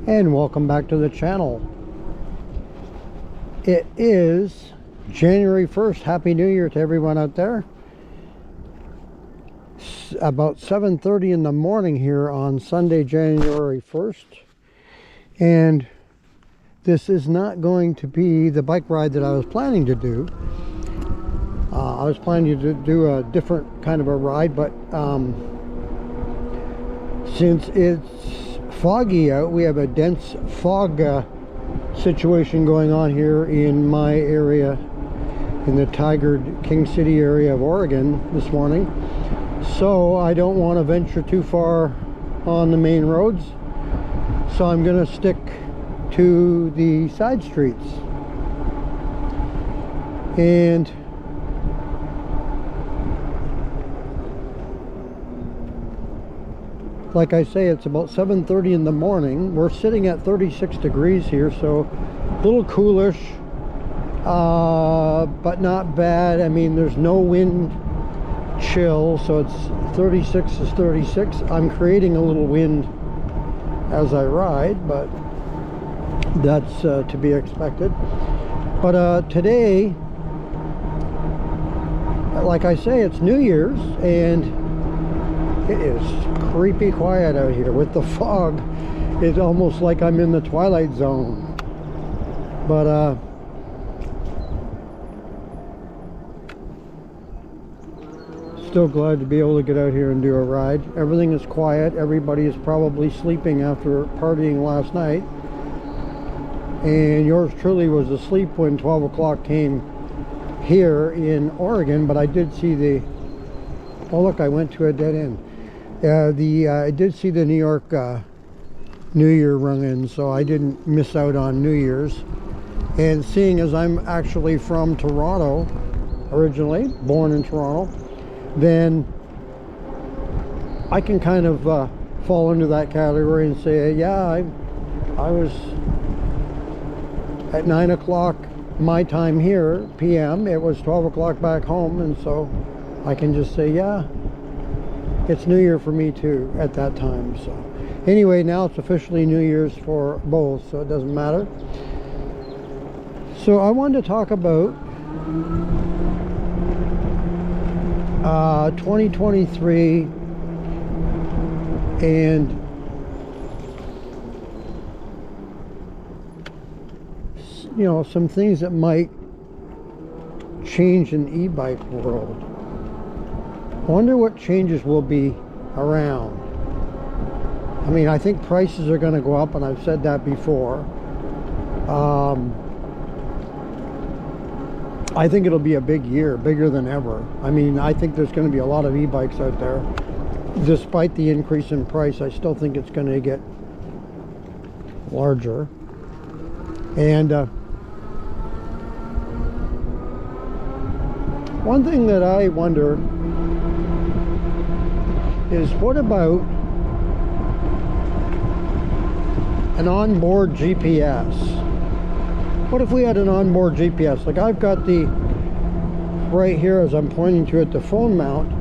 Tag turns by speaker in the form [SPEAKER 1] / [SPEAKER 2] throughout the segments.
[SPEAKER 1] and welcome back to the channel. It is January 1st. Happy New Year to everyone out there. It's about 7:30 in the morning here on Sunday, January 1st, and this is not going to be the bike ride that I was planning to do. I was planning to do a different kind of a ride, but since it's foggy out, we have a dense fog situation going on here in my area, in the Tigard, King City area of Oregon this morning. So I don't want to venture too far on the main roads, so I'm going to stick to the side streets. And like I say, it's about 7:30 in the morning. We're sitting at 36 degrees here, so a little coolish, but not bad. I mean, there's no wind chill, so it's 36 is 36. I'm creating a little wind as I ride, but that's to be expected. But today, like I say, it's New Year's, and it is creepy quiet out here with the fog. It's almost like I'm in the twilight zone. But still glad to be able to get out here and do a ride. Everything is quiet. Everybody is probably sleeping after partying last night, and yours truly was asleep when 12 o'clock came here in Oregon. But I did see the, oh look, I went to a dead end. I did see the New York New Year rung in, so I didn't miss out on New Year's. And seeing as I'm actually from Toronto originally, born in Toronto, then I can kind of fall into that category and say, yeah, I was at 9 o'clock my time here, PM. It was 12 o'clock back home, and so I can just say, yeah, it's New Year for me too at that time. So anyway, now it's officially New Year's for both, so it doesn't matter. So I wanted to talk about 2023 and you know, some things that might change in the e-bike world. I wonder what changes will be around. I mean, I think prices are going to go up, and I've said that before. I think it'll be a big year, bigger than ever. I mean, I think there's going to be a lot of e-bikes out there. Despite the increase in price, I still think it's going to get larger. And one thing that I wonder is, what about an onboard GPS? What if we had an onboard GPS? Like I've got the, right here as I'm pointing to it, the phone mount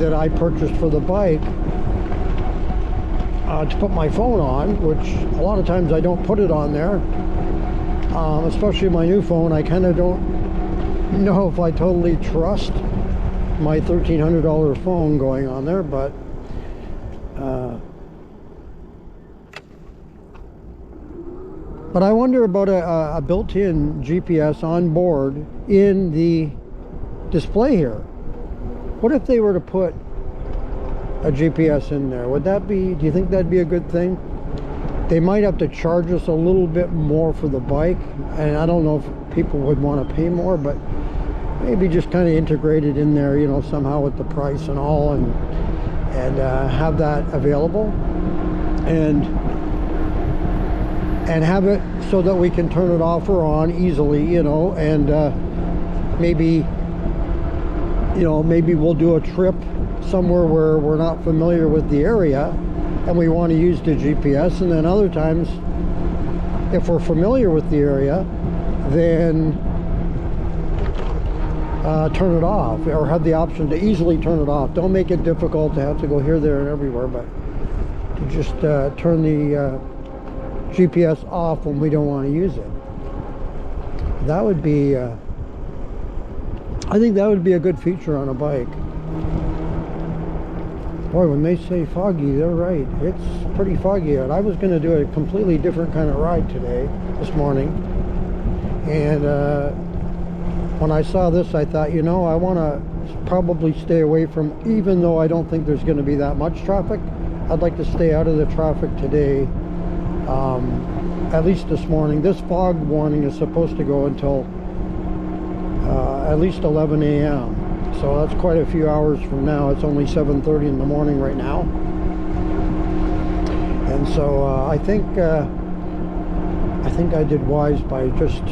[SPEAKER 1] that I purchased for the bike to put my phone on, which a lot of times I don't put it on there. Especially my new phone, I kind of don't know if I totally trust my $1,300 phone going on there, but I wonder about a built-in GPS on board in the display here. What if they were to put a GPS in there? Would that be, do you think that'd be a good thing? They might have to charge us a little bit more for the bike, and I don't know if people would want to pay more, but maybe just kind of integrate it in there, you know, somehow with the price and all, and have that available, and have it so that we can turn it off or on easily, you know, and maybe, you know, maybe we'll do a trip somewhere where we're not familiar with the area and we want to use the GPS, and then other times if we're familiar with the area, then turn it off, or have the option to easily turn it off. Don't make it difficult to have to go here, there, and everywhere, but to just turn the GPS off when we don't want to use it. That would be, I think that would be a good feature on a bike. Boy, when they say foggy, they're right. It's pretty foggy out. I was going to do a completely different kind of ride today, this morning. And when I saw this, I thought, you know, I want to probably stay away from, even though I don't think there's going to be that much traffic, I'd like to stay out of the traffic today, at least this morning. This fog warning is supposed to go until at least 11 a.m. So that's quite a few hours from now. It's only 7:30 in the morning right now. And so I think I did wise by just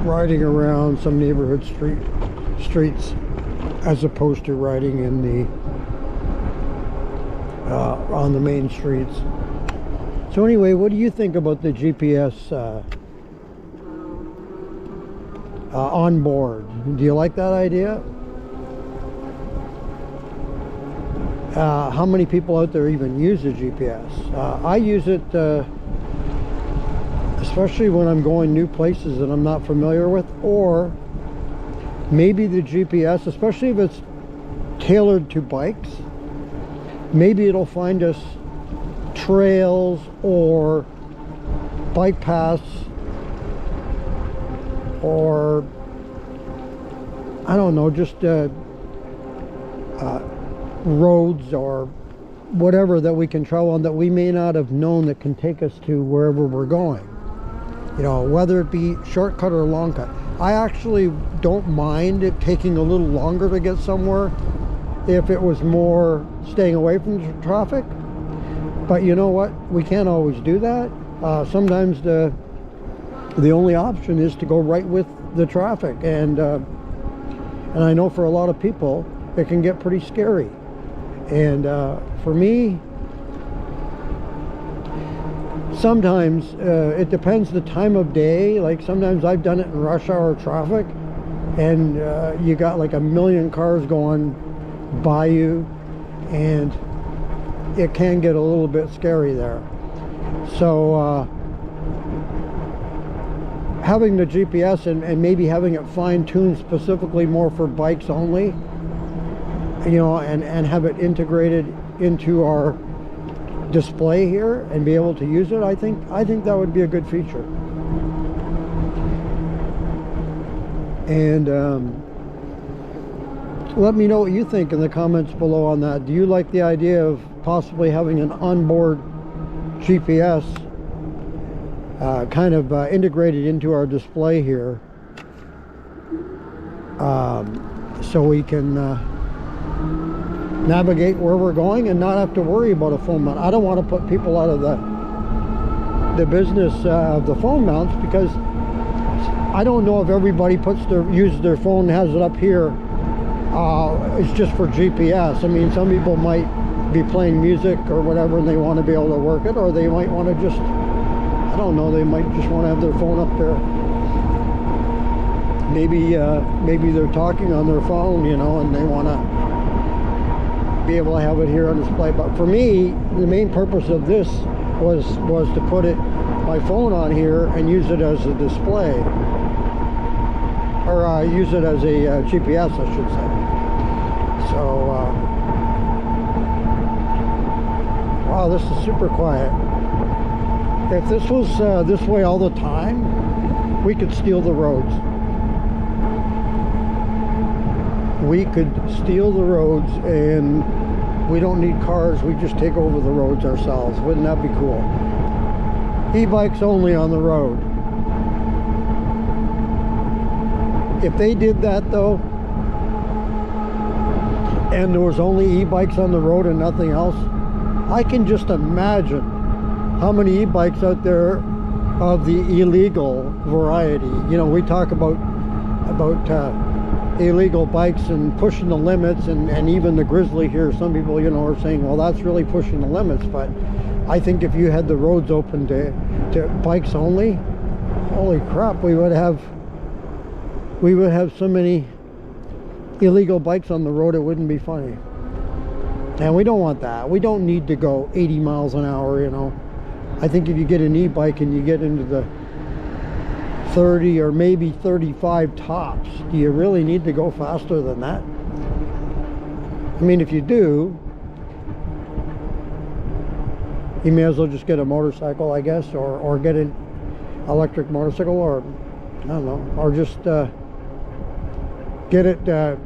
[SPEAKER 1] riding around some neighborhood streets as opposed to riding in the on the main streets. So anyway, what do you think about the GPS on board? Do you like that idea? How many people out there even use the GPS? I use it especially when I'm going new places that I'm not familiar with, or maybe the GPS, especially if it's tailored to bikes, maybe it'll find us trails or bike paths, or I don't know, just roads or whatever that we can travel on that we may not have known that can take us to wherever we're going. You know, whether it be shortcut or long cut. I actually don't mind it taking a little longer to get somewhere if it was more staying away from the traffic. But you know what? We can't always do that. Sometimes the only option is to go right with the traffic, and I know for a lot of people it can get pretty scary. And for me, sometimes it depends the time of day. Like sometimes I've done it in rush hour traffic, and you got like a million cars going by you, and it can get a little bit scary there. So having the GPS and maybe having it fine-tuned specifically more for bikes only, you know, and have it integrated into our display here and be able to use it, I think that would be a good feature. And let me know what you think in the comments below on that. Do you like the idea of possibly having an onboard GPS kind of integrated into our display here, so we can navigate where we're going and not have to worry about a phone mount? I don't want to put people out of the business of the phone mounts, because I don't know if everybody uses their phone and has it up here. It's just for GPS. I mean, some people might be playing music or whatever and they want to be able to work it, or they might want to just, I don't know, they might just want to have their phone up there. Maybe they're talking on their phone, you know, and they want to be able to have it here on display. But for me, the main purpose of this was to put my phone on here and use it as a display, or use it as a GPS, I should say. So wow, this is super quiet. If this was this way all the time, we could steal the roads. We could steal the roads, and we don't need cars. We just take over the roads ourselves. Wouldn't that be cool? E-bikes only on the road. If they did that though, and there was only e-bikes on the road and nothing else, I can just imagine how many e-bikes out there of the illegal variety. You know, we talk about illegal bikes and pushing the limits, and even the Grizzly here, some people, you know, are saying, well, that's really pushing the limits. But I think if you had the roads open to bikes only, holy crap, we would have so many illegal bikes on the road, it wouldn't be funny. And we don't want that. We don't need to go 80 miles an hour, you know. I think if you get an e-bike and you get into the 30 or maybe 35 tops, do you really need to go faster than that? I mean, if you do, you may as well just get a motorcycle, I guess, or get an electric motorcycle, or I don't know, or just get it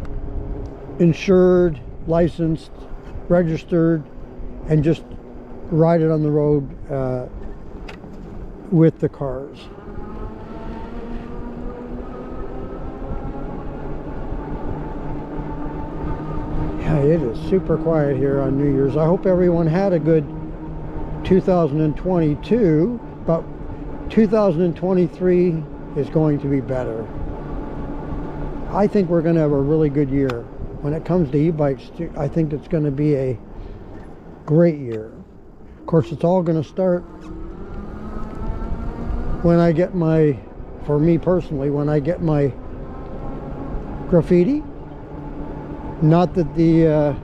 [SPEAKER 1] insured, licensed, registered, and just ride it on the road with the cars. Yeah, it is super quiet here on New Year's. I hope everyone had a good 2022, but 2023 is going to be better. I think we're going to have a really good year. When it comes to e-bikes, I think it's going to be a great year. Of course, it's all going to start when I get my, for me personally, when I get my graffiti. Not that the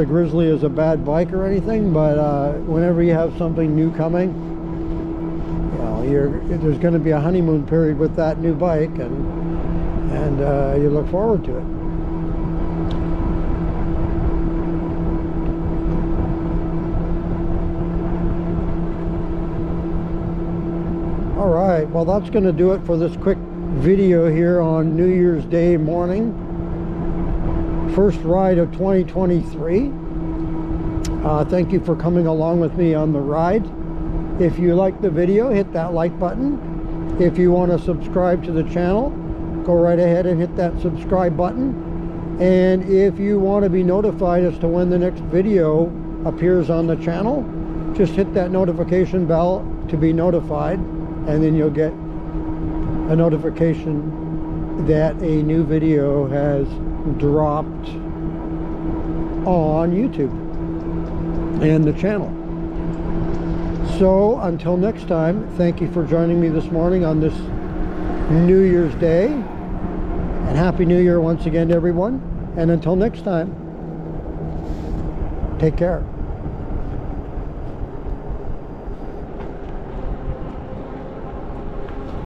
[SPEAKER 1] Grizzly is a bad bike or anything, but whenever you have something new coming, you know, there's going to be a honeymoon period with that new bike, and you look forward to it. All right, well, that's going to do it for this quick video here on New Year's Day morning. First ride of 2023. Thank you for coming along with me on the ride. If you like the video, hit that like button. If you want to subscribe to the channel, go right ahead and hit that subscribe button. And if you want to be notified as to when the next video appears on the channel, just hit that notification bell to be notified, and then you'll get a notification that a new video has dropped on YouTube and the channel. So until next time, thank you for joining me this morning on this New Year's Day, and Happy New Year once again to everyone. And until next time, take care.